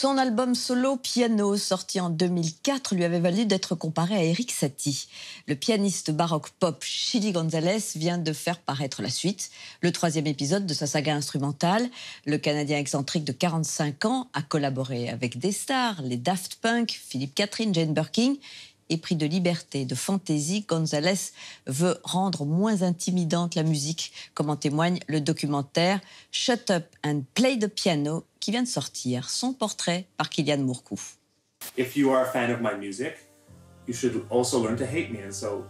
Son album solo Piano, sorti en 2004, lui avait valu d'être comparé à Erik Satie. Le pianiste baroque pop Chilly González vient de faire paraître la suite, le 3e épisode de sa saga instrumentale. Le Canadien excentrique de 45 ans a collaboré avec des stars, les Daft Punk, Philippe Catherine, Jane Birkin. Épris de liberté, de fantaisie, González veut rendre moins intimidante la musique, comme en témoigne le documentaire Shut Up and Play the Piano, qui vient de sortir. Son portrait par Kylian Mourcou. If you are a fan of my music, you should also learn to hate me. And so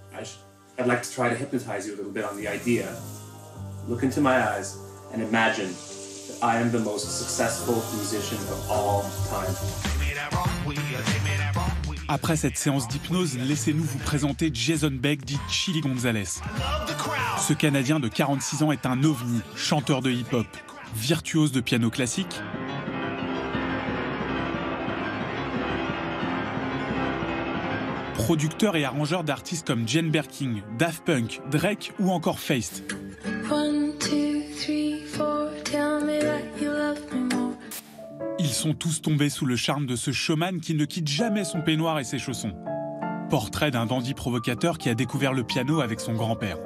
I'd like to try to hypnotize you a little bit on the idea. Look into my eyes and imagine that I am the most successful musician of all time. Après cette séance d'hypnose, laissez-nous vous présenter Jason Beck, dit Chilly González. Ce Canadien de 46 ans est un ovni, chanteur de hip-hop, virtuose de piano classique, producteur et arrangeur d'artistes comme Jane Birkin, Daft Punk, Drake ou encore Feist. Ils sont tous tombés sous le charme de ce showman qui ne quitte jamais son peignoir et ses chaussons. Portrait d'un dandy provocateur qui a découvert le piano avec son grand-père.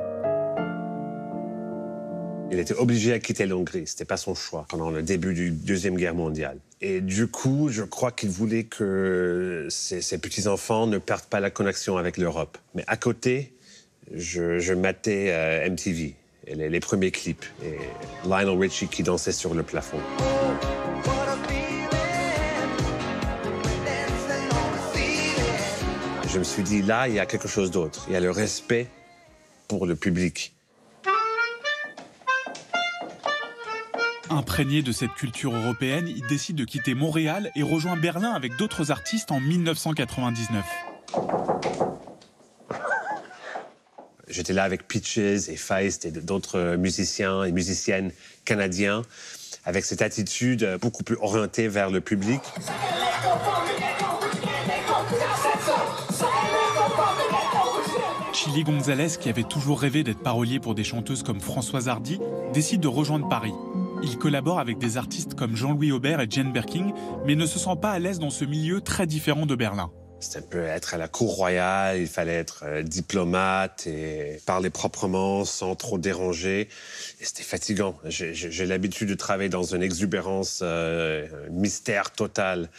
Il était obligé à quitter l'Hongrie, c'était pas son choix, pendant le début du Deuxième Guerre mondiale. Et du coup, je crois qu'il voulait que ses petits-enfants ne perdent pas la connexion avec l'Europe. Mais à côté, je matais MTV, et les premiers clips, et Lionel Richie qui dansait sur le plafond. Je me suis dit, là, il y a quelque chose d'autre. Il y a le respect pour le public. Imprégné de cette culture européenne, il décide de quitter Montréal et rejoint Berlin avec d'autres artistes en 1999. J'étais là avec Peaches et Feist et d'autres musiciens et musiciennes canadiens, avec cette attitude beaucoup plus orientée vers le public. Chilly González, qui avait toujours rêvé d'être parolier pour des chanteuses comme Françoise Hardy, décide de rejoindre Paris. Il collabore avec des artistes comme Jean-Louis Aubert et Jane Birkin, mais ne se sent pas à l'aise dans ce milieu très différent de Berlin. C'était un peu être à la cour royale, il fallait être diplomate et parler proprement sans trop déranger. Et c'était fatigant. J'ai l'habitude de travailler dans une exubérance, un mystère total.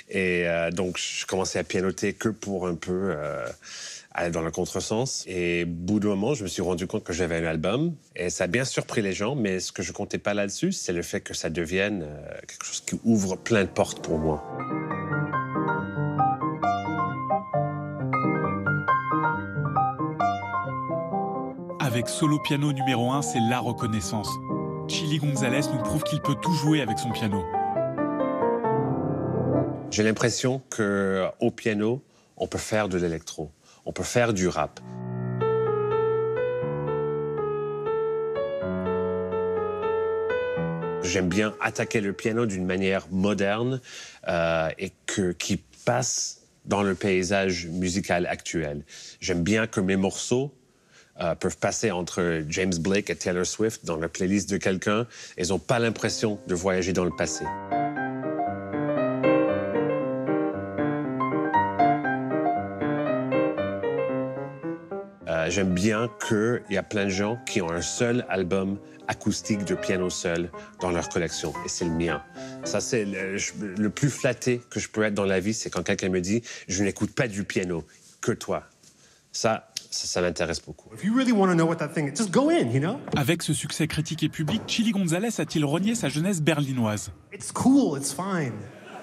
Et donc, je commençais à pianoter que pour un peu aller dans le contresens. Et au bout d'un moment, je me suis rendu compte que j'avais un album. Et ça a bien surpris les gens, mais ce que je comptais pas là-dessus, c'est le fait que ça devienne quelque chose qui ouvre plein de portes pour moi. Avec Solo Piano numéro 1, c'est la reconnaissance. Chilly González nous prouve qu'il peut tout jouer avec son piano. J'ai l'impression qu'au piano, on peut faire de l'électro, on peut faire du rap. J'aime bien attaquer le piano d'une manière moderne et qui passe dans le paysage musical actuel. J'aime bien que mes morceaux peuvent passer entre James Blake et Taylor Swift dans la playlist de quelqu'un. Ils n'ont pas l'impression de voyager dans le passé. J'aime bien qu'il y a plein de gens qui ont un seul album acoustique de piano seul dans leur collection, et c'est le mien. Ça, c'est le plus flatté que je peux être dans la vie, c'est quand quelqu'un me dit « Je n'écoute pas du piano, que toi ». Ça m'intéresse beaucoup. Avec ce succès critique et public, Chilly González a-t-il renié sa jeunesse berlinoise?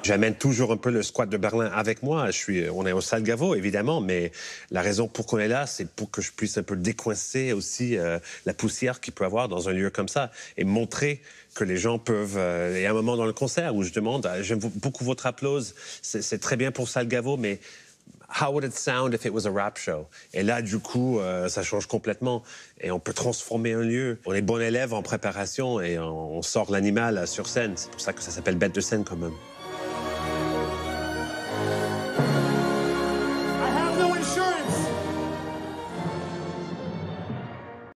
J'amène toujours un peu le squat de Berlin avec moi. On est au Salgavo, évidemment, mais la raison pour qu'on est là, c'est pour que je puisse un peu décoincer aussi la poussière qu'il peut y avoir dans un lieu comme ça et montrer que les gens peuvent... Il y a un moment dans le concert où je demande, j'aime beaucoup votre applause, c'est très bien pour Salgavo, mais how would it sound if it was a rap show? Et là, du coup, ça change complètement. Et on peut transformer un lieu. On est bon élève en préparation et on sort l'animal sur scène. C'est pour ça que ça s'appelle bête de scène quand même.